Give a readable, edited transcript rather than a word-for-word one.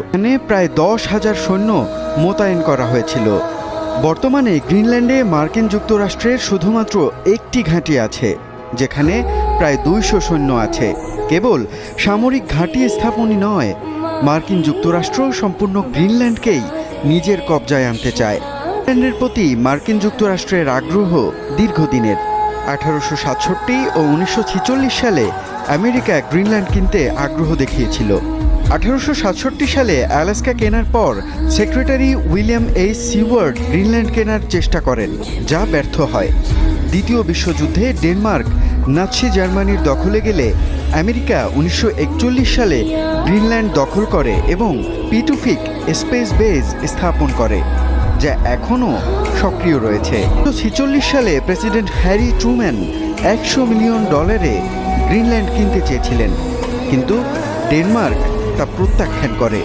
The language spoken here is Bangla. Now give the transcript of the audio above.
এখানে প্রায় 10,000 সৈন্য মোতায়েন করা হয়েছিল। বর্তমানে গ্রিনল্যান্ডে মার্কিন যুক্তরাষ্ট্রের শুধুমাত্র একটি ঘাঁটি আছে, যেখানে প্রায় 200 সৈন্য আছে। কেবল সামরিক ঘাঁটি স্থাপনই নয়, মার্কিন যুক্তরাষ্ট্র সম্পূর্ণ গ্রিনল্যান্ডকেই নিজের কবজায় আনতে চায়। গ্রিনল্যান্ডের প্রতি মার্কিন যুক্তরাষ্ট্রের আগ্রহ দীর্ঘদিনের। 1867 ও 1946 সালে আমেরিকা গ্রিনল্যান্ড কিনতে আগ্রহ দেখিয়েছিল। 1867 সালে আলাস্কা কেনার পর secretary William H Seward Greenland কেনার চেষ্টা করেন, যা ব্যর্থ হয়। দ্বিতীয় বিশ্বযুদ্ধে ডেনমার্ক নাৎসি জার্মানির দখলে গেলে আমেরিকা 1941 সালে গ্রিনল্যান্ড দখল করে এবং পিটুফিক স্পেস বেস স্থাপন করে, যা এখনও সক্রিয় রয়েছে। 1946 সালে president Harry Truman $100 million Greenland কিনতে চেয়েছিলেন, কিন্তু ডেনমার্ক তা প্রত্যাখ্যান করে।